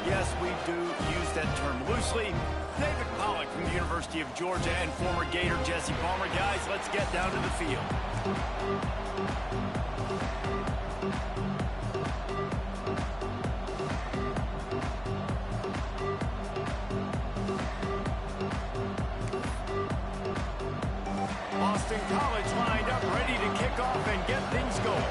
Yes, we do use that term loosely. David Pollock from the University of Georgia and former Gator Jesse Palmer. Guys, let's get down to the field. Boston College lined up, ready to kick off and get things going.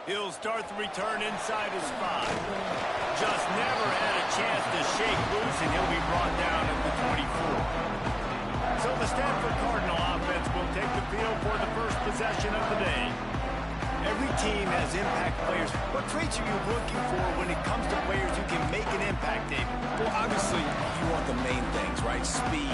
He'll start the return inside his 5. Just never had a chance to shake loose, and he'll be brought down at the 24. So the Stanford Cardinal offense will take the field for the first possession of the day. Every team has impact players. What traits are you looking for when it comes to players who can make an impact, David? Well, obviously, you want the main things, right? Speed,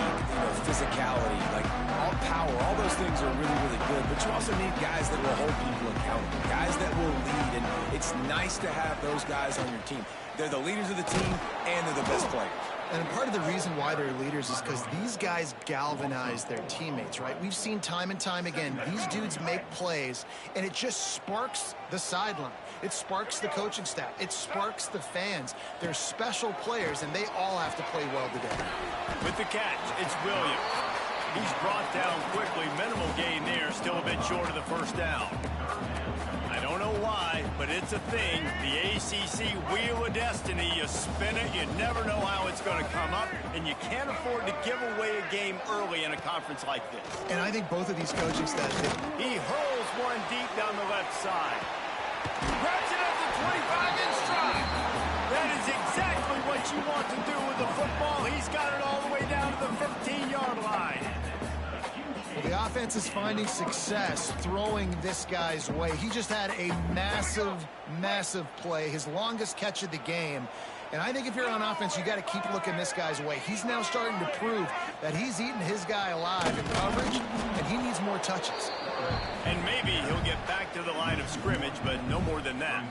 physicality, like all power. All those things are really, really good. But you also need guys that will hold people accountable, guys that will lead. And it's nice to have those guys on your team. They're the leaders of the team, and they're the best players. And part of the reason why they're leaders is because these guys galvanize their teammates, right? We've seen time and time again, these dudes make plays, and it just sparks the sideline. It sparks the coaching staff. It sparks the fans. They're special players, and they all have to play well today. With the catch, it's Williams. He's brought down quickly. Minimal gain there, still a bit short of the first down. I don't know why, but it's a thing. The ACC Wheel of Destiny, you spin it, you never know how it's going to come up, and you can't afford to give away a game early in a conference like this. And I think both of these coaching staffs did. He hurls one deep down the left side. Grabs it at the 25 in stride. That is exactly what you want to do with the football. He's got it all the way down to the 15-yard line. Well, the offense is finding success throwing this guy's way. He just had a massive, massive play, his longest catch of the game. And I think if you're on offense, you got to keep looking this guy's way. He's now starting to prove that he's eating his guy alive in coverage, and he needs more touches. And maybe he'll get back to the line of scrimmage, but no more than that.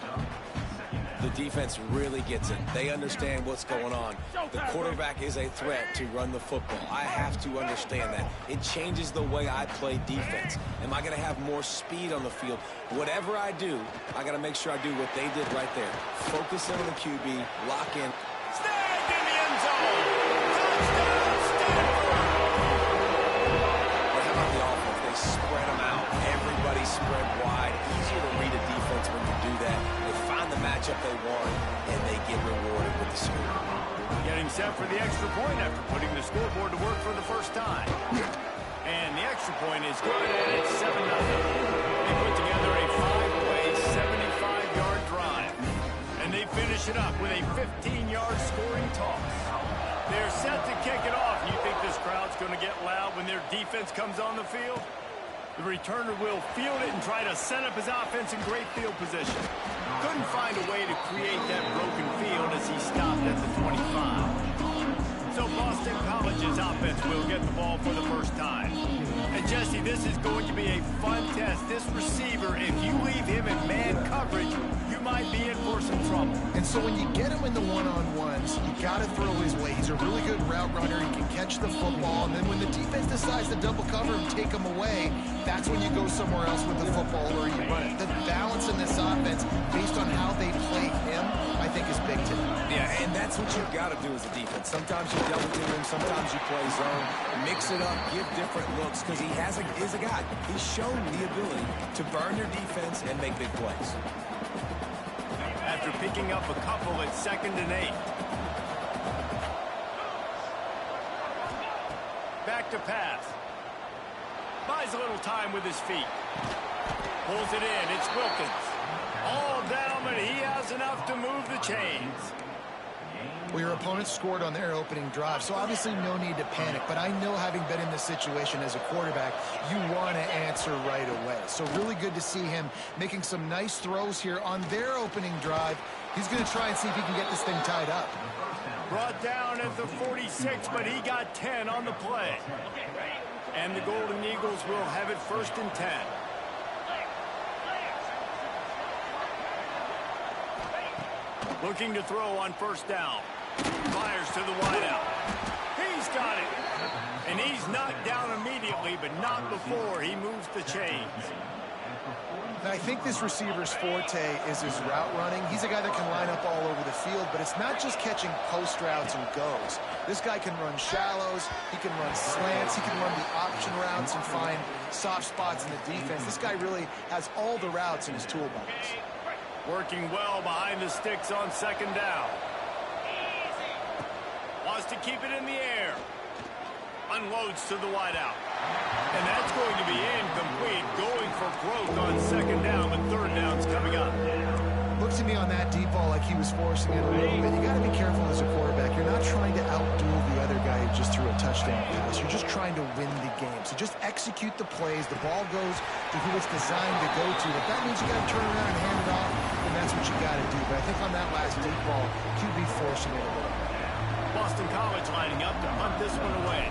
The defense really gets it. They understand what's going on. The quarterback is a threat to run the football. I have to understand that. It changes the way I play defense. Am I going to have more speed on the field? Whatever I do, I got to make sure I do what they did right there. Focus in on the QB, lock in. Snagged in the end zone. Touchdown, Stanford. But how about the offense? They spread them out. Everybody spread wide. Easier to read a defense when you do that. They find the matchup they want, and they get rewarded with the score. Getting set for the extra point after putting the scoreboard to work for the first time. And the extra point is good, and it's 7-0. They put together a 5-play, 75-yard drive. And they finish it up with a 15-yard scoring toss. They're set to kick it off. You think this crowd's going to get loud when their defense comes on the field? The returner will field it and try to set up his offense in great field position. Couldn't find a way to create that broken field as he stopped at the 25. So Boston College's offense will get the ball for the first time. And Jesse, this is going to be a fun test. This receiver, if you leave him in man coverage, you might be in for some trouble. And so when you get him in the one-on-ones, you got to throw his way. He's a really good route runner. He can catch the football. And then when the defense decides to double cover and take him away, that's when you go somewhere else with the football or you run it. The balance in this offense, based on how they play him, I think is big today. Yeah, and that's what you've got to do as a defense. Sometimes you double team him, sometimes you play zone. Mix it up, give different looks, because he is a guy. He's shown the ability to burn your defense and make big plays. After picking up a couple at 2nd and 8. Back to pass. Buys a little time with his feet. Pulls it in. It's Wilkins. All down, but he has enough to move the chains. Well, your opponent scored on their opening drive, so obviously no need to panic. But I know, having been in this situation as a quarterback, you want to answer right away. So really good to see him making some nice throws here on their opening drive. He's going to try and see if he can get this thing tied up. Brought down at the 46, but he got 10 on the play. And the Golden Eagles will have it 1st and 10. Looking to throw on first down. Fires to the wideout. He's got it. And he's knocked down immediately, but not before he moves the chains. I think this receiver's forte is his route running. He's a guy that can line up all over the field, but it's not just catching post routes and goes. This guy can run shallows, he can run slants, he can run the option routes and find soft spots in the defense. This guy really has all the routes in his toolbox. Working well behind the sticks on second down. Wants to keep it in the air. Unloads to the wideout. And that's going to be incomplete. Going for broke on second down, but third down's coming up. Looks to me on that deep ball like he was forcing it a little bit. You got to be careful as a quarterback. You're not trying to outduel the other guy who just threw a touchdown pass. You're just trying to win the game. So just execute the plays. The ball goes to who it's designed to go to. But that means you got to turn around and hand it off, and that's what you got to do. But I think on that last deep ball, QB forcing it a little. Boston College lining up to punt this one away.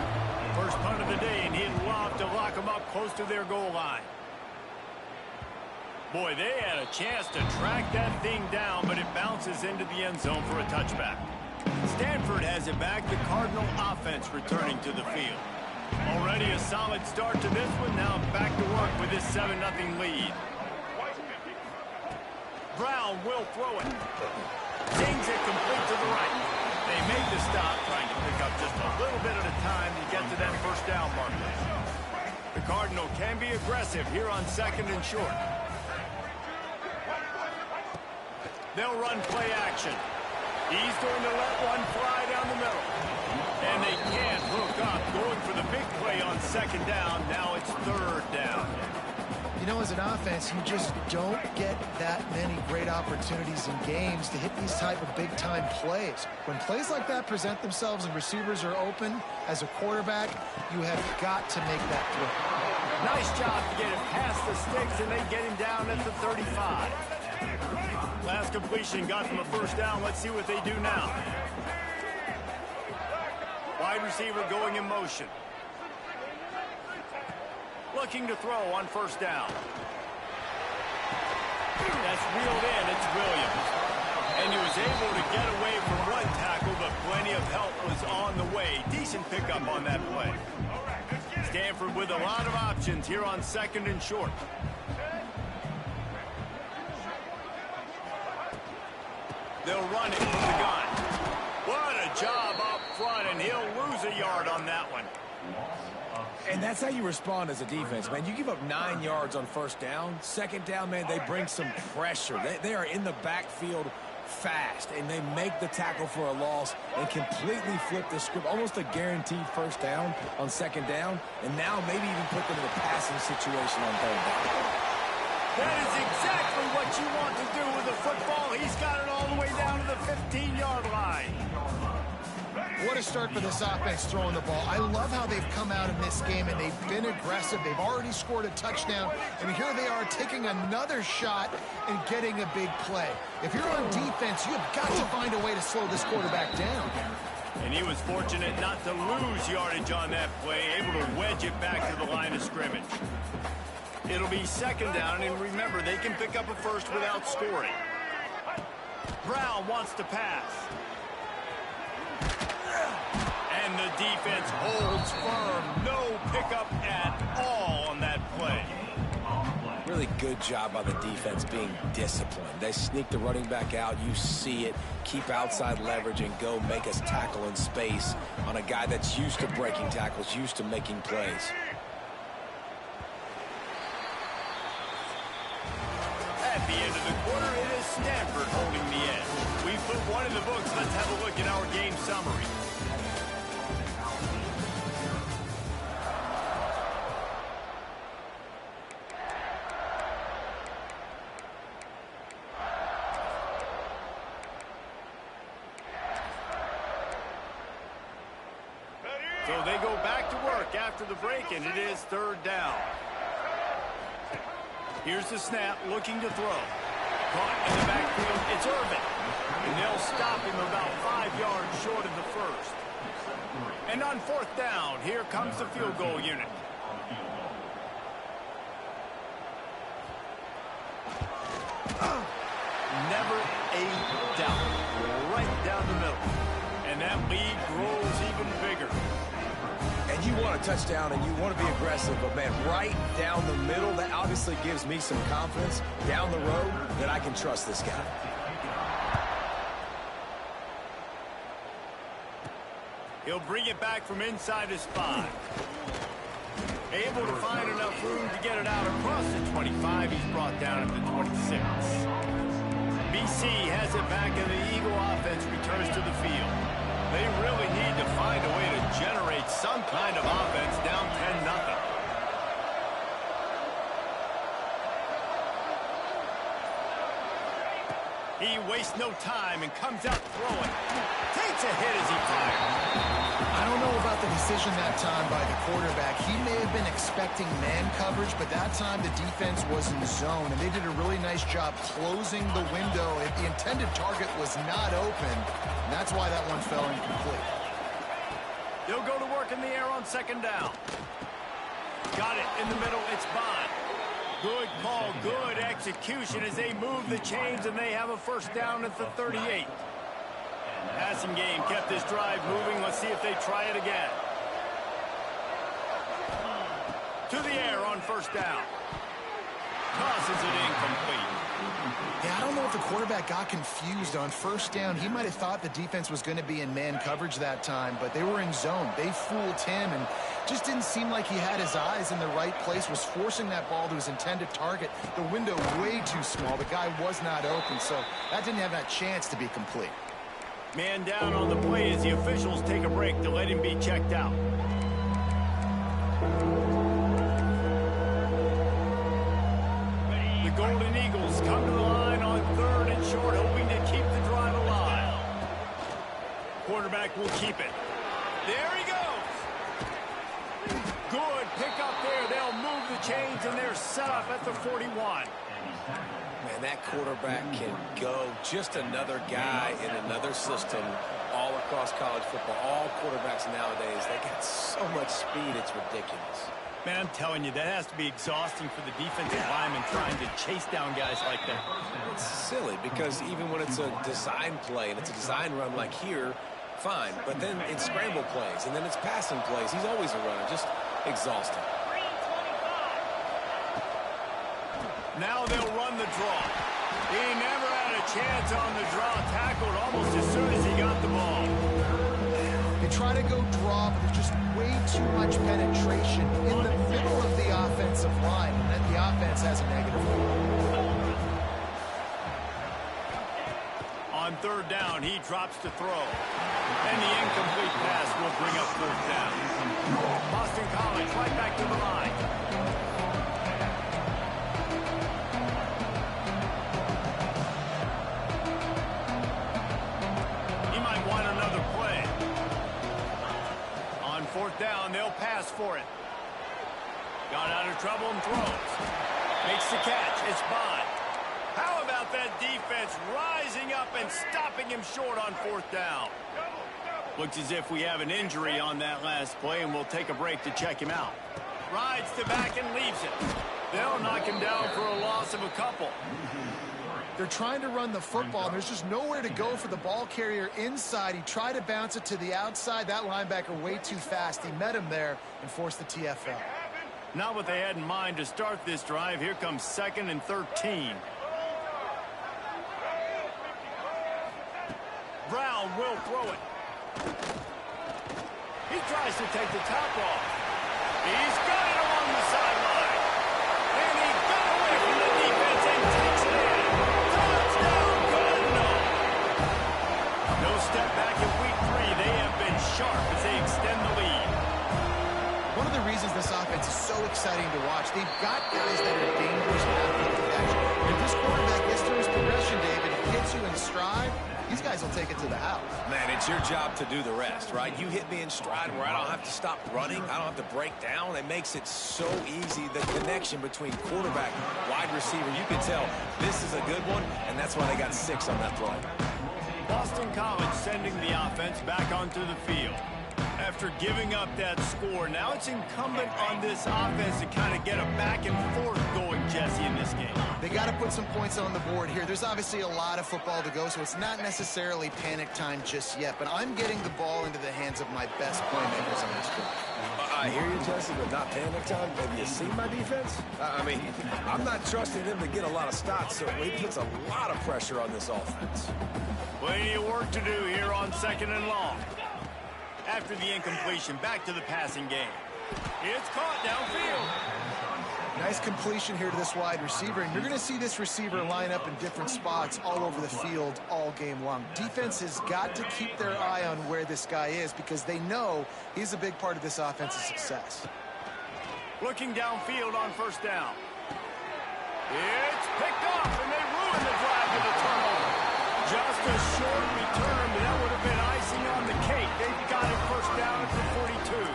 First punt of the day, and he'd love to lock them up close to their goal line. Boy, they had a chance to track that thing down, but it bounces into the end zone for a touchback. Stanford has it back. The Cardinal offense returning to the field. Already a solid start to this one. Now back to work with this 7-0 lead. Brown will throw it. Sings it complete to the right. They make the stop, trying to pick up just a little bit at a time to get to that first down marker. The Cardinal can be aggressive here on second and short. They'll run play action. He's going to let one fly down the middle. And they can't hook up. Going for the big play on second down. Now it's third down. You know, as an offense, you just don't get that many great opportunities in games to hit these type of big-time plays. When plays like that present themselves and receivers are open, as a quarterback, you have got to make that throw. Nice job to get it past the sticks, and they get him down at the 35. Last completion got them a first down. Let's see what they do now. Wide receiver going in motion. Looking to throw on first down. That's reeled in. It's Williams. And he was able to get away from one tackle, but plenty of help was on the way. Decent pickup on that play. Stanford with a lot of options here on second and short. They'll run it from the gun. What a job up front, and he'll lose a yard on that one. And that's how you respond as a defense, man. You give up 9 yards on first down. Second down, man, they bring some pressure. They are in the backfield fast, and they make the tackle for a loss and completely flip the script. Almost a guaranteed first down on second down, and now maybe even put them in a passing situation on third down. That is exactly what you want to do with the football. He's got it all the way down to the 15-yard line. What a start for this offense throwing the ball. I love how they've come out in this game, and they've been aggressive. They've already scored a touchdown, and here they are taking another shot and getting a big play. If you're on defense, you've got to find a way to slow this quarterback down. And he was fortunate not to lose yardage on that play, able to wedge it back to the line of scrimmage. It'll be second down, and remember, they can pick up a first without scoring. Brown wants to pass. And the defense holds firm. No pickup at all on that play. Really good job by the defense being disciplined. They sneak the running back out. You see it. Keep outside leverage and go make us tackle in space on a guy that's used to breaking tackles, used to making plays. At the end of the quarter, it is Stanford holding the edge. We've put one in the books. Let's have a look at our game summary. So they go back to work after the break, and it is third down. Here's the snap, looking to throw. Caught in the backfield, it's Irvin. And they'll stop him about 5 yards short of the first. And on fourth down, here comes the field goal unit. Never a doubt. lead grows even bigger. And you want a touchdown and you want to be aggressive, but man, right down the middle, that obviously gives me some confidence down the road that I can trust this guy. He'll bring it back from inside his 5. Able to find enough room to get it out across the 25. He's brought down at the 26. BC has it back, and the Eagle offense returns to the field. They really need to find a way to generate some kind of offense down 10-0. He wastes no time and comes out throwing. Takes a hit as he fires. I don't know about the decision that time by the quarterback. He may have been expecting man coverage, but that time the defense was in zone, and they did a really nice job closing the window. If the intended target was not open, and that's why that one fell incomplete. They'll go to work in the air on 2nd down. Got it in the middle. It's Bond. Good call, good execution as they move the chains, and they have a 1st down at the 38. Passing game kept this drive moving. Let's see if they try it again. To the air on 1st down. Tosses it incomplete. Yeah, I don't know if the quarterback got confused on 1st down. He might have thought the defense was going to be in man coverage that time, but they were in zone. They fooled him and just didn't seem like he had his eyes in the right place, was forcing that ball to his intended target. The window way too small. The guy was not open, so that didn't have that chance to be complete. Man down on the play as the officials take a break to let him be checked out. The Golden Eagles come to the line on 3rd and short, hoping to keep the drive alive. Quarterback will keep it. There he goes. Good pick up there. They'll move the chains, and they're set up at the 41. Man, that quarterback can go. Just another guy in another system all across college football. All quarterbacks nowadays, they got so much speed, it's ridiculous. Man, I'm telling you, that has to be exhausting for the defensive lineman trying to chase down guys like that. It's silly because even when it's a design play and it's a design run like here, fine. But then it's scramble plays and then it's passing plays. He's always a runner. Just exhausting. Now they'll run the draw. He never had a chance on the draw. Tackled almost as soon as he got the ball. They try to go draw, but there's just way too much penetration in the middle of the offensive line, and then the offense has a negative. On 3rd down, he drops to throw. And the incomplete pass will bring up 4th down. Boston College right back to the line. On 4th down, they'll pass for it. Got out of trouble and throws. Makes the catch. It's Bond. How about that defense rising up and stopping him short on 4th down? Looks as if we have an injury on that last play, and we'll take a break to check him out. Rides to back and leaves it. They'll knock him down for a loss of a couple. They're trying to run the football, and there's just nowhere to go for the ball carrier inside. He tried to bounce it to the outside. That linebacker way too fast. He met him there and forced the TFL. Not what they had in mind to start this drive. Here comes 2nd and 13. Brown will throw it. He tries to take the top off. He's got it along the sideline. And he got away from the defense and takes it in. Touchdown, good enough. No step back in week 3. They have been sharp as they extend the lead. One of the reasons this offense is so exciting to watch, they've got guys that are dangerous after the catch. If this quarterback gets through his progression, David, hits you in stride, these guys will take it to the house. Man, it's your job to do the rest, right? You hit me in stride where I don't have to stop running. I don't have to break down. It makes it so easy. The connection between quarterback, wide receiver, you can tell this is a good one, and that's why they got 6 on that play. Boston College sending the offense back onto the field. After giving up that score, now it's incumbent on this offense to kind of get a back and forth going, Jesse, in this game. They got to put some points on the board here. There's obviously a lot of football to go, so it's not necessarily panic time just yet, but I'm getting the ball into the hands of my best playmakers on this drive. I hear you, Jesse, but not panic time. Have you seen my defense? I mean, I'm not trusting them to get a lot of stops, so it puts a lot of pressure on this offense. Plenty of work to do here on 2nd and long. After the incompletion, back to the passing game. It's caught downfield. Nice completion here to this wide receiver, and you're going to see this receiver line up in different spots all over the field all game long. Defense has got to keep their eye on where this guy is because they know he's a big part of this offense's success. Looking downfield on 1st down. It's picked off, and they ruin the drive with a turnover. Just a short return, but that would have been icing on the cake. They've got it 1st down at the 42.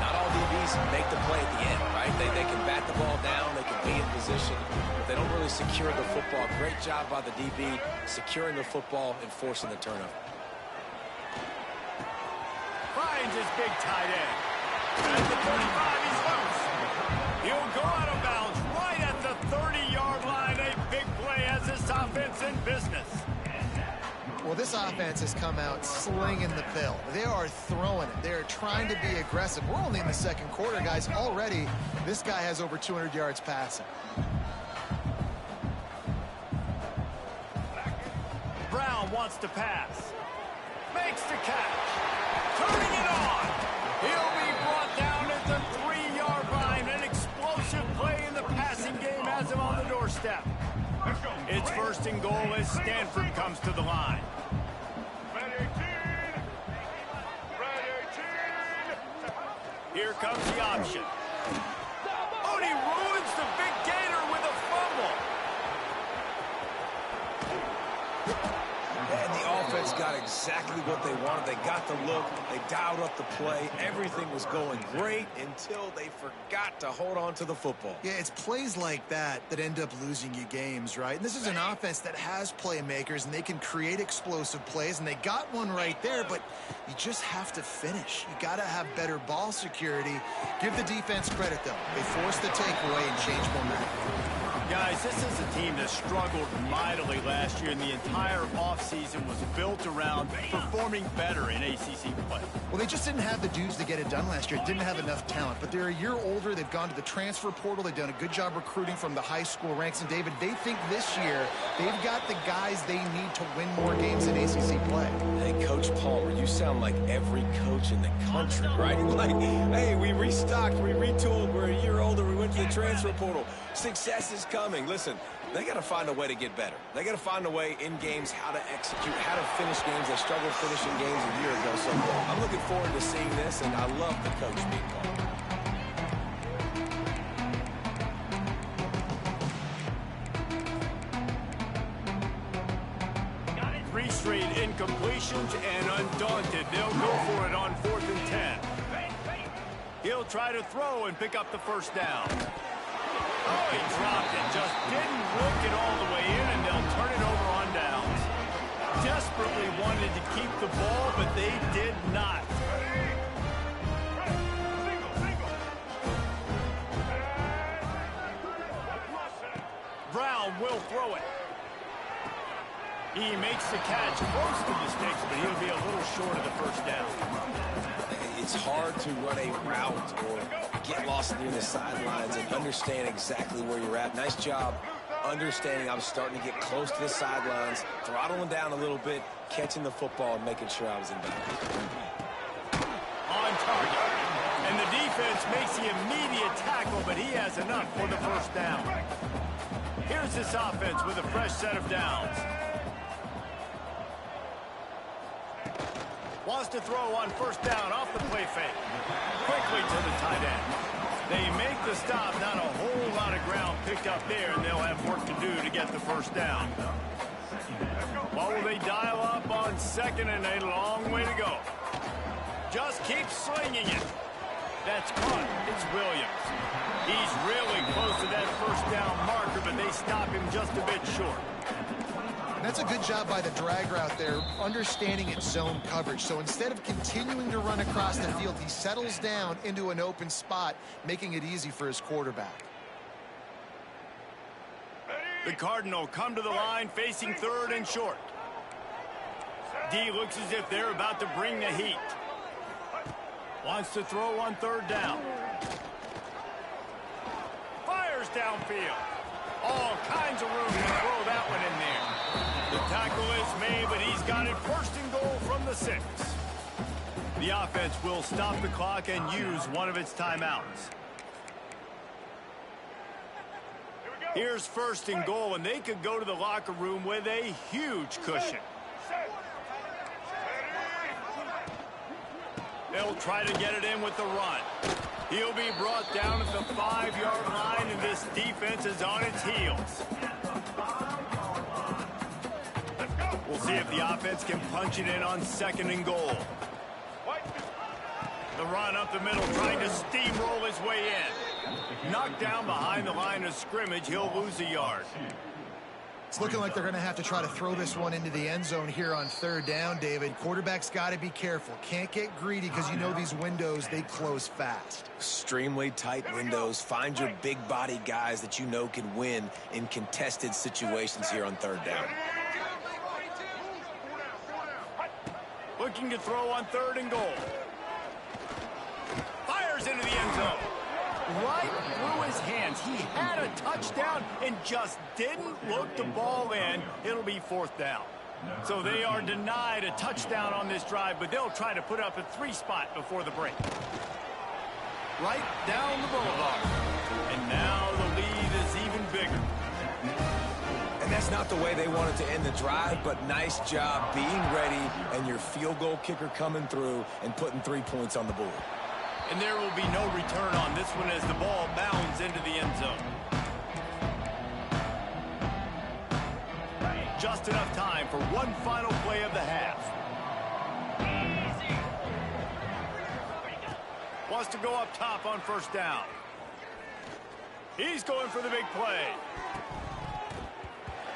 Not all DBs make the play at the end, right? They can bat the ball down, they can be in position, but they don't really secure the football. Great job by the DB securing the football and forcing the turnover. Finds his big tight end. At the 35, he's loose. He'll go out of bounds right at the 30-yard line. A big play as this offense in business. Well, this offense has come out slinging the pill. They are throwing it. They are trying to be aggressive. We're only in the 2nd quarter, guys. Already, this guy has over 200 yards passing. Brown wants to pass. Makes the catch. Turning it on. He'll be brought down at the 3-yard line. An explosive play in the passing game has him on the doorstep. It's 1st and goal as Stanford comes to the line. Here comes the option. Oh, and he ruins the big gator with a fumble. And the offense got exactly what they wanted. They got the look. They dialed up the play. Everything was going great until they forgot to hold on to the football. Yeah, it's plays like that that end up losing you games, right? And this is an offense that has playmakers, and they can create explosive plays, and they got one right there, but you just have to finish. You got to have better ball security. Give the defense credit, though. They forced the takeaway and changed momentum. Guys, this is a team that struggled mightily last year, and the entire offseason was built around performing better in ACC play. Well, they just didn't have the dudes to get it done last year. Didn't have enough talent, but they're a year older. They've gone to the transfer portal. They've done a good job recruiting from the high school ranks. And, David, they think this year they've got the guys they need to win more games in ACC play. Hey, Coach Palmer, you sound like every coach in the country, right? Like, hey, we restocked, we retooled, we're a year older, we went to the transfer portal. Success is coming. Listen, they got to find a way to get better. They got to find a way in games how to execute, how to finish games. They struggled finishing games a year ago. So I'm looking forward to seeing this, and I love the coach being called. 3 straight incompletions, and undaunted, they'll go for it on 4th and 10. He'll try to throw and pick up the 1st down. Oh, he dropped it. Just didn't work it all the way in, and they'll turn it over on downs. Desperately wanted to keep the ball, but they did not. Brown will throw it. He makes the catch close to the sticks, but he'll be a little short of the 1st down. It's hard to run a route or get lost near the sidelines and understand exactly where you're at. Nice job understanding I'm starting to get close to the sidelines, throttling down a little bit, catching the football and making sure I was in bounds. On target. And the defense makes the immediate tackle, but he has enough for the 1st down. Here's this offense with a fresh set of downs. Wants to throw on 1st down off the play fake. Quickly to the tight end. They make the stop. Not a whole lot of ground picked up there, and they'll have work to do to get the 1st down. What will they dial up on 2nd and a long way to go? Just keep slinging it. That's caught. It's Williams. He's really close to that 1st down marker, but they stop him just a bit short. That's a good job by the drag route there, understanding its zone coverage. So instead of continuing to run across the field, he settles down into an open spot, making it easy for his quarterback. The Cardinal come to the line facing third and short. D looks as if they're about to bring the heat. Wants to throw on third down. Fires downfield. All kinds of room to throw that one in there. The tackle is made, but he's got it first and goal from the 6. The offense will stop the clock and use one of its timeouts. Here's first and goal, and they could go to the locker room with a huge cushion. They'll try to get it in with the run. He'll be brought down at the 5-yard line, and this defense is on its heels. We'll see if the offense can punch it in on second and goal. The run up the middle, trying to steamroll his way in. Knocked down behind the line of scrimmage, he'll lose a yard. It's looking like they're going to have to try to throw this one into the end zone here on third down, David. Quarterback's got to be careful. Can't get greedy because you know these windows, they close fast. Extremely tight windows. Find your big body guys that you know can win in contested situations here on third down. Looking to throw on third and goal. Fires into the end zone. Right through his hands. He had a touchdown and just didn't look the ball in. It'll be fourth down. So they are denied a touchdown on this drive, but they'll try to put up a 3 spot before the break. Right down the boulevard. And now the lead is even bigger. And that's not the way they wanted to end the drive, but nice job being ready and your field goal kicker coming through and putting 3 points on the board. And there will be no return on this one as the ball bounds into the end zone. Just enough time for one final play of the half. Wants to go up top on first down. He's going for the big play.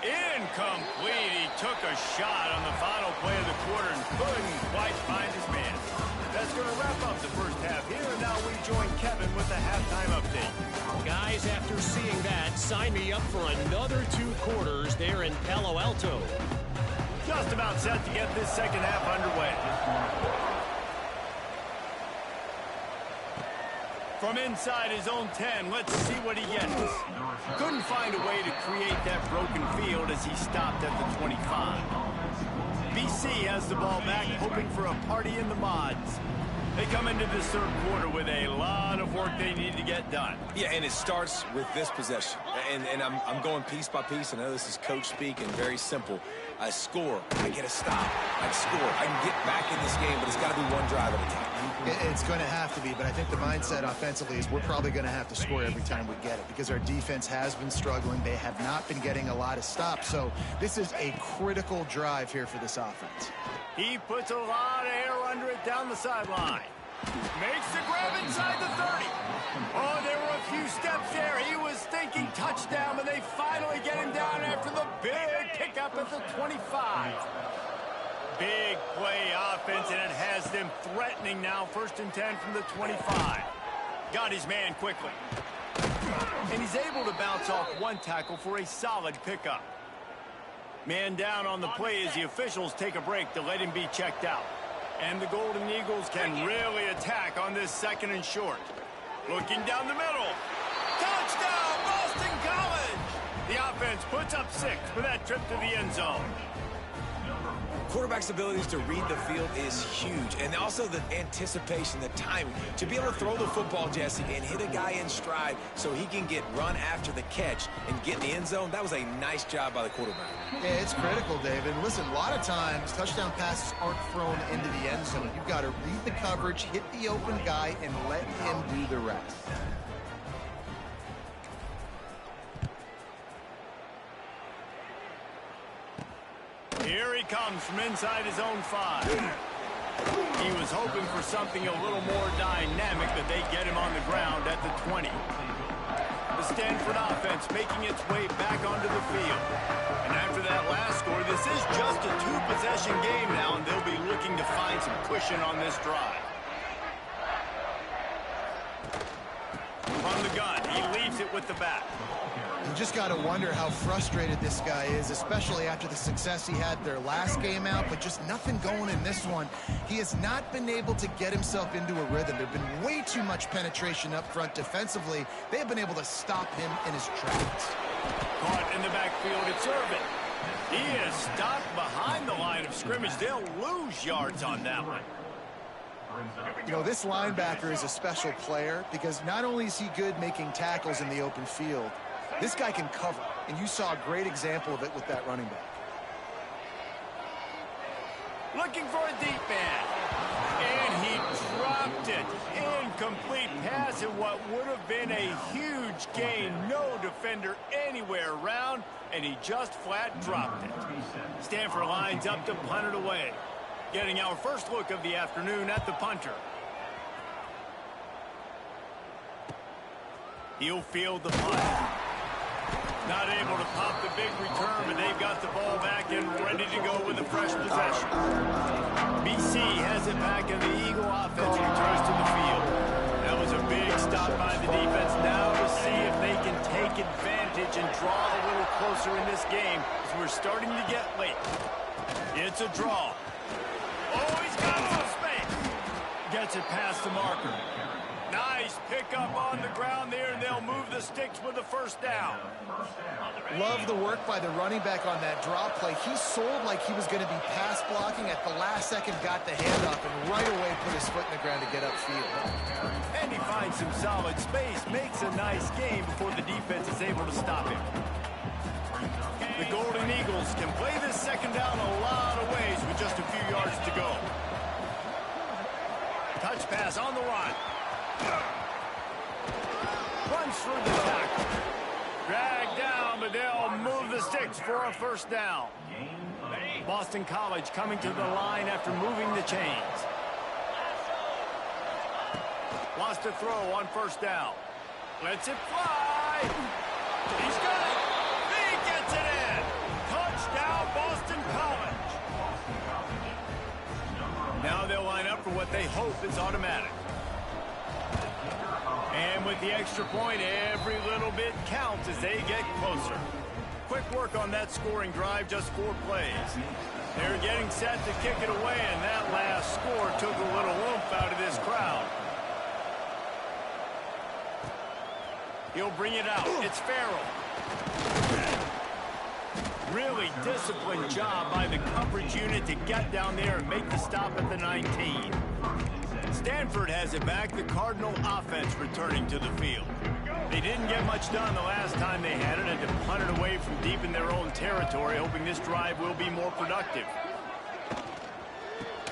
Incomplete. He took a shot on the final play of the quarter and couldn't quite find his man. That's going to wrap up the first half here, and now we join Kevin with the halftime update. Guys, after seeing that, sign me up for another 2 quarters there in Palo Alto. Just about set to get this second half underway. From inside his own 10, let's see what he gets. Couldn't find a way to create that broken field as he stopped at the 25. BC has the ball back, hoping for a party in the mods. They come into this third quarter with a lot of work they need to get done. Yeah, and it starts with this possession. And I'm going piece by piece. I know this is coach speak and very simple. I score, I get a stop, I score. I can get back in this game, but it's got to be one drive at a time. It's going to have to be, but I think the mindset offensively is we're probably going to have to score every time we get it because our defense has been struggling. They have not been getting a lot of stops, so this is a critical drive here for this offense. He puts a lot of air under it down the sideline. Makes the grab inside the 30. Oh, there were a few steps there. He was thinking touchdown, but they finally get him down after the big pickup at the 25. Big play offense, and it has them threatening now. First and 10 from the 25. Got his man quickly. And he's able to bounce off one tackle for a solid pickup. Man down on the play as the officials take a break to let him be checked out. And the Golden Eagles can really attack on this second and short. Looking down the middle. Touchdown, Boston College! The offense puts up 6 for that trip to the end zone. Quarterback's abilities to read the field is huge, and also the anticipation, the timing. To be able to throw the football, Jesse, and hit a guy in stride so he can get run after the catch and get in the end zone, that was a nice job by the quarterback. Yeah, it's critical, David. Listen, a lot of times touchdown passes aren't thrown into the end zone. You've got to read the coverage, hit the open guy, and let him do the rest. Here he comes from inside his own 5. He was hoping for something a little more dynamic, but they get him on the ground at the 20. The the Stanford offense making its way back onto the field. And after that last score, this is just a two-possession game now, and they'll be looking to find some cushion on this drive. From the gun, he leaves it with the back. You just got to wonder how frustrated this guy is, especially after the success he had their last game out, but just nothing going in this one. He has not been able to get himself into a rhythm. There's been way too much penetration up front defensively. They have been able to stop him in his tracks. Caught in the backfield at Irvin. He is stopped behind the line of scrimmage. They'll lose yards on that one. You know, this linebacker is a special player because not only is he good making tackles in the open field, this guy can cover, and you saw a great example of it with that running back. Looking for a deep man, and he dropped it. Incomplete pass in what would have been a huge gain. No defender anywhere around, and he just flat dropped it. Stanford lines up to punt it away. Getting our first look of the afternoon at the punter. He'll field the punt. Not able to pop the big return, but they've got the ball back and ready to go with a fresh possession. BC has it back, and the Eagle offense returns to the field. That was a big stop by the defense. Now to see if they can take advantage and draw a little closer in this game, as we're starting to get late. It's a draw. Oh, he's got some space. Gets it past the marker. Nice pickup on the ground there, and they'll move the sticks with the first down. Love the work by the running back on that drop play. He sold like he was going to be pass blocking. At the last second, got the handoff, and right away put his foot in the ground to get upfield. And he finds some solid space, makes a nice game before the defense is able to stop him. The Golden Eagles can play this second down a lot of ways with just a few yards to go. Touch pass on the run. Runs through the tackle. Dragged down, but they'll move the sticks for a first down. Boston College coming to the line after moving the chains. Wants to throw on first down. Lets it fly. He's got it. He gets it in. Touchdown, Boston College. Now they'll line up for what they hope is automatic. And with the extra point, every little bit counts as they get closer. Quick work on that scoring drive, just 4 plays. They're getting set to kick it away, and that last score took a little oomph out of this crowd. He'll bring it out. It's Farrell. Really disciplined job by the coverage unit to get down there and make the stop at the 19. Stanford has it back, the Cardinal offense returning to the field. They didn't get much done the last time they had it, and to punt it away from deep in their own territory, hoping this drive will be more productive.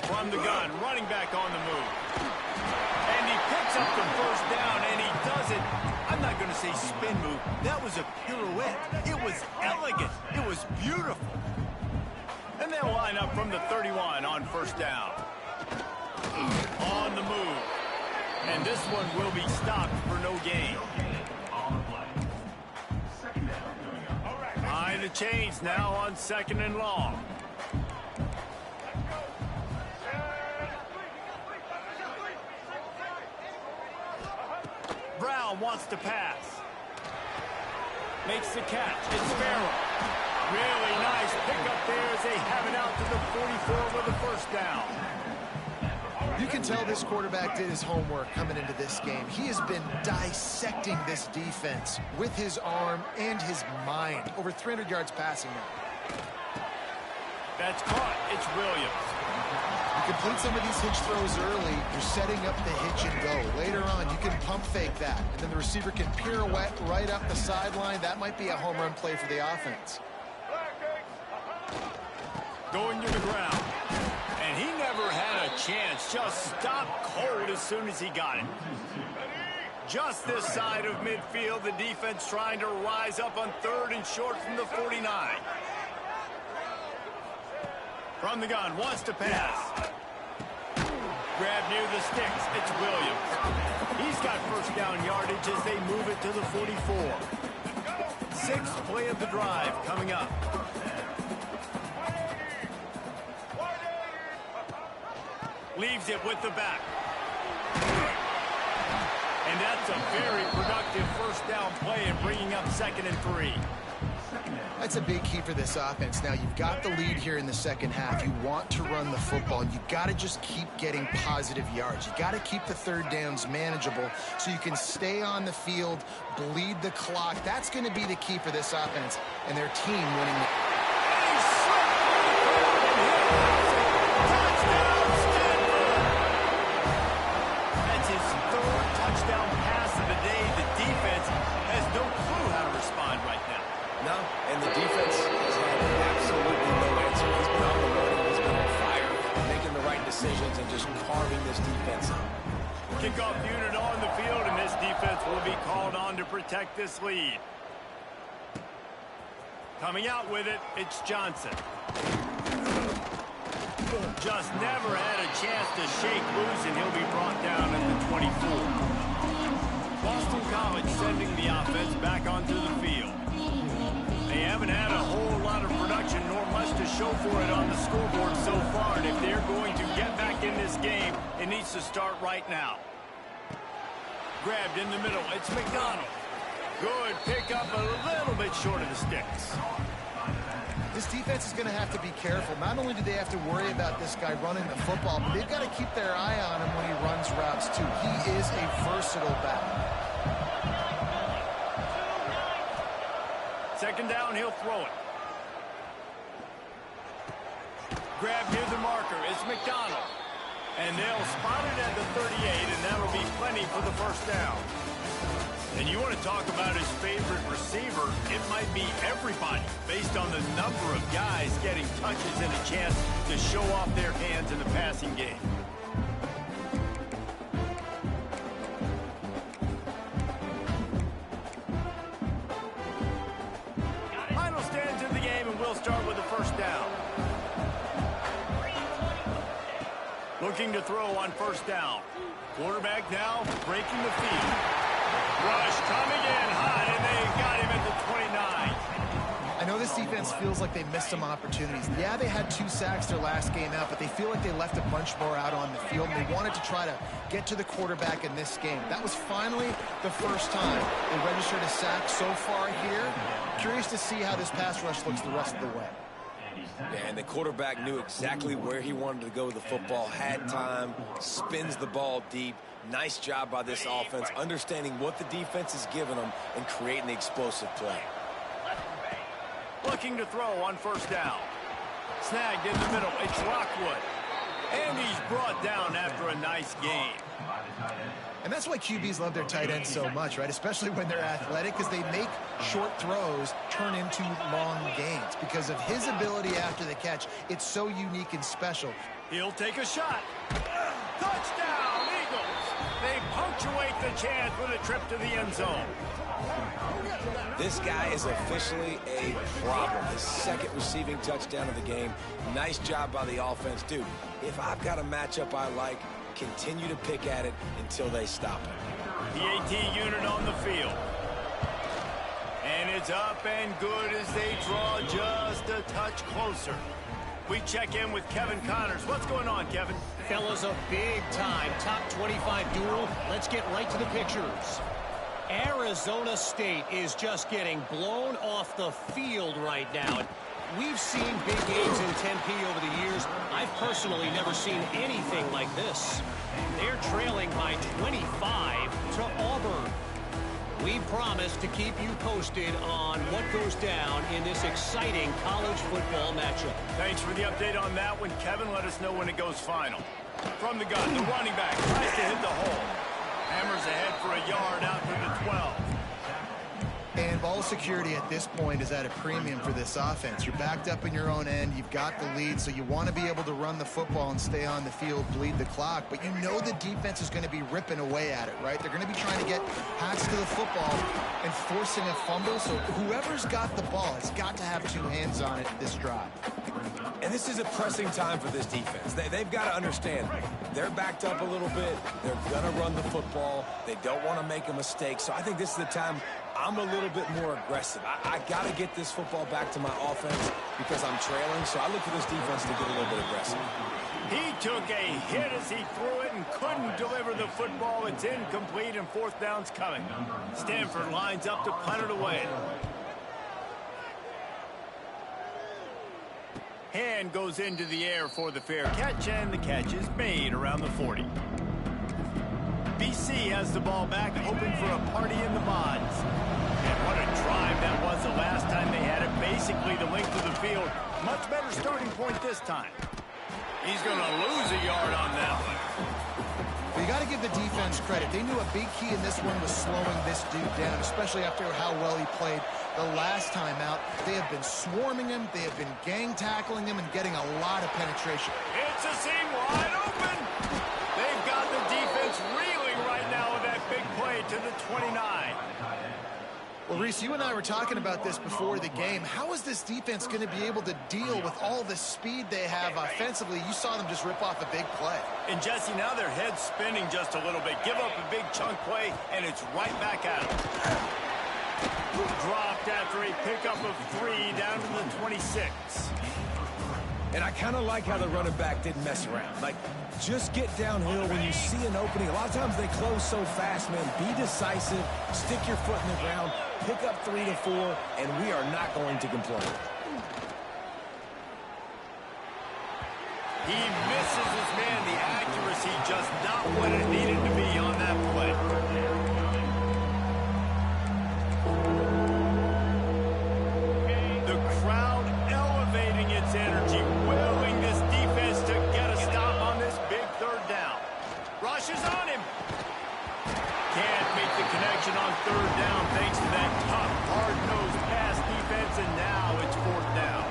From the gun, running back on the move. And he picks up the first down, and he does it. I'm not going to say spin move. That was a pirouette. It was elegant. It was beautiful. And they'll line up from the 31 on first down. On the move. And this one will be stopped for no gain. Behind the chains now on 2nd and long. Brown wants to pass. Makes the catch. It's Farrell. Really nice pickup there as they have it out to the 44 with a first down. You can tell this quarterback did his homework coming into this game. He has been dissecting this defense with his arm and his mind. Over 300 yards passing now. That's caught. It's Williams. You complete some of these hitch throws early, you're setting up the hitch and go. Later on, you can pump fake that, and then the receiver can pirouette right up the sideline. That might be a home run play for the offense. Going to the ground. And he never had a chance. Just stopped cold as soon as he got it. Just this side of midfield, the defense trying to rise up on 3rd and short from the 49. From the gun, wants to pass. grab near the sticks. It's Williams. He's got first down yardage as they move it to the 44. Sixth play of the drive coming up. Leaves it with the back. And that's a very productive first down play and bringing up 2nd and 3. That's a big key for this offense. Now, you've got the lead here in the second half. You want to run the football. You got to just keep getting positive yards. You got to keep the third downs manageable so you can stay on the field, bleed the clock. That's going to be the key for this offense and their team winning the touchdown pass of the day. The defense has no clue how to respond right now. No, and the defense has had absolutely no answer. He's been on the road, he's been on fire, making the right decisions and just carving this defense up. Kickoff unit on the field, and this defense will be called on to protect this lead. Coming out with it, it's Johnson. Just never had a chance to shake loose, and he'll be brought down at the 24. Boston College sending the offense back onto the field. They haven't had a whole lot of production, nor much to show for it on the scoreboard so far, and if they're going to get back in this game, it needs to start right now. Grabbed in the middle, it's McDonald. Good pickup, a little bit short of the sticks. This defense is going to have to be careful. Not only do they have to worry about this guy running the football, but they've got to keep their eye on him when he runs routes, too. He is a versatile back. Second down, he'll throw it. Grab near the marker is McDonald. And they'll spot it at the 38, and that'll be plenty for the first down. And you want to talk about his favorite receiver, it might be everybody based on the number of guys getting touches and a chance to show off their hands in the passing game. Final stands in the game, and we'll start with the first down. Looking to throw on first down. Quarterback now breaking the field. Rush coming in hot, and they got him at the 29. I know this defense feels like they missed some opportunities. Yeah, they had 2 sacks their last game out, but they feel like they left a bunch more out on the field, and they wanted to try to get to the quarterback in this game. That was finally the first time they registered a sack so far here. Curious to see how this pass rush looks the rest of the way. Yeah, and the quarterback knew exactly where he wanted to go with the football, had time, spins the ball deep. Nice job by this offense, understanding what the defense is giving them and creating the explosive play. Looking to throw on first down. Snagged in the middle, it's Lockwood. And he's brought down after a nice game. And that's why QBs love their tight ends so much, right? Especially when they're athletic, because they make short throws turn into long gains. Because of his ability after the catch, it's so unique and special. He'll take a shot. Touchdown, Eagles! They punctuate the chance with a trip to the end zone. This guy is officially a problem. His second receiving touchdown of the game. Nice job by the offense, dude. If I've got a matchup I like, continue to pick at it until they stop it. The AT unit on the field. And it's up and good as they draw just a touch closer. We check in with Kevin Connors. What's going on, Kevin? Fellas, a big-time top 25 duel. Let's get right to the pictures. Arizona State is just getting blown off the field right now. We've seen big games in Tempe over the years. I've personally never seen anything like this. They're trailing by 25 to Auburn. We promise to keep you posted on what goes down in this exciting college football matchup. Thanks for the update on that one, Kevin. Let us know when it goes final. From the gun, the running back tries to hit the hole. Hammers ahead for a yard out to the 12. And ball security at this point is at a premium for this offense. You're backed up in your own end. You've got the lead, so you want to be able to run the football and stay on the field, bleed the clock. But you know the defense is going to be ripping away at it, right? They're going to be trying to get hats to the football and forcing a fumble. So whoever's got the ball has got to have 2 hands on it this drive. And this is a pressing time for this defense. They've got to understand they're backed up a little bit. They're going to run the football. They don't want to make a mistake. So I think this is the time I'm a little bit more aggressive. I got to get this football back to my offense because I'm trailing. So I look for this defense to get a little bit aggressive. He took a hit as he threw it and couldn't deliver the football. It's incomplete and fourth down's coming. Stanford lines up to punt it away. Hand goes into the air for the fair catch, and the catch is made around the 40. BC has the ball back, hoping for a party in the mods. And what a drive that was the last time they had it, basically the length of the field. Much better starting point this time. He's going to lose a yard on that one. But you got to give the defense credit. They knew a big key in this one was slowing this dude down, especially after how well he played the last time out. They have been swarming him. They have been gang tackling him and getting a lot of penetration. It's a seam wide open. They've got the defense reeling right now with that big play to the 29. Well, Reese, you and I were talking about this before the game. How is this defense going to be able to deal with all the speed they have offensively? You saw them just rip off a big play. And, Jesse, now their head's spinning just a little bit. Give up a big chunk play, and it's right back at them. Dropped after a pickup of 3 down to the 26. And I kind of like how the running back didn't mess around. Like, just get downhill when you see an opening. A lot of times they close so fast, man. Be decisive, stick your foot in the ground, pick up 3 to 4, and we are not going to complain. He misses his man. The accuracy just not what it needed to be on that play. The crowd elevating its energy, willing this defense to get a stop on this big third down. Rushes on him. Can't make the connection on third down thanks to that tough, hard-nosed pass defense, and now it's fourth down.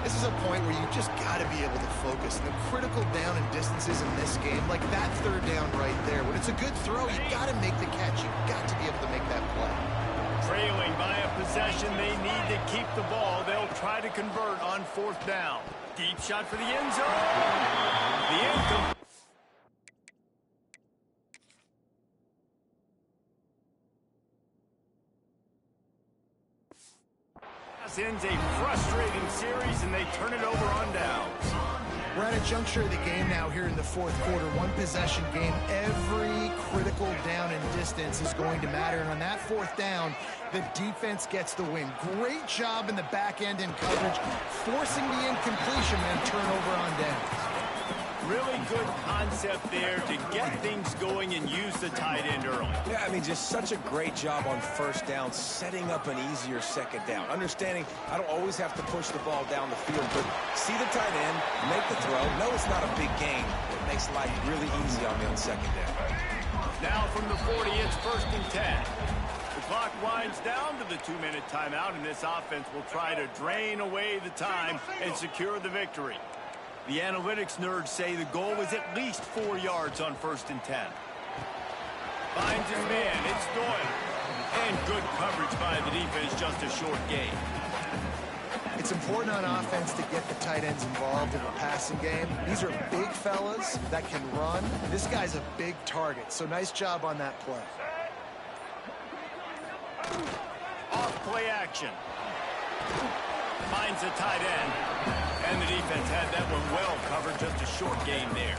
This is a point where you just got to be able to focus. And the critical down and distances in this game, like that third down right there, when it's a good throw, you got to make the catch. You've got to be able to make that play. Trailing by a possession, they need to keep the ball. They'll try to convert on fourth down. Deep shot for the end zone. The incomplete. Ends a frustrating series, and they turn it over on downs. We're at a juncture of the game now here in the fourth quarter. One possession game. Every critical down and distance is going to matter. And on that fourth down, the defense gets the win. Great job in the back end in coverage, forcing the incompletion and turnover on downs. Really good concept there to get things going and use the tight end early. Yeah, I mean, just such a great job on first down, setting up an easier second down. Understanding I don't always have to push the ball down the field, but see the tight end, make the throw. No, it's not a big gain. It makes life really easy on me on second down. Now from the 40, it's 1st and 10. The clock winds down to the 2-minute timeout, and this offense will try to drain away the time and secure the victory. The analytics nerds say the goal is at least 4 yards on 1st and 10. Finds his man. It's Doyle. And good coverage by the defense, just a short gain. It's important on offense to get the tight ends involved in the passing game. These are big fellas that can run. This guy's a big target, so nice job on that play. Off play action. Finds the tight end. And the defense had that one well covered, just a short gain there.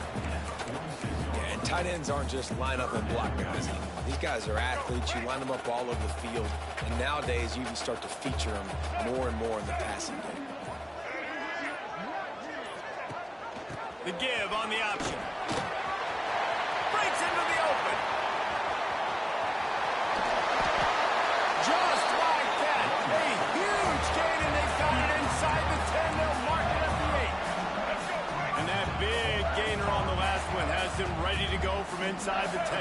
Yeah, and tight ends aren't just line up and block guys. These guys are athletes. You line them up all over the field. And nowadays, you can start to feature them more and more in the passing game. The give on the option. Breaks into the open. Just like that. A huge gain, and they've got it inside the 10. They'll mark it at the 8. And that big gainer on the last one has them ready to go from inside the 10.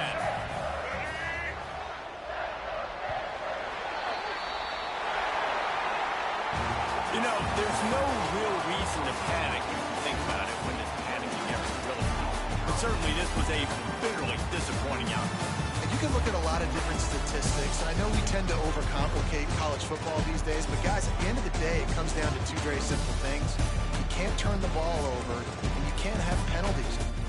You know, there's no real reason to panic if you think about it when this panicking ever really comes. But certainly this was a bitterly disappointing outcome. And you can look at a lot of different statistics, and I know we tend to overcomplicate college football these days, but guys, at the end of the day, it comes down to two very simple things. You can't turn the ball over, and you can't have penalties.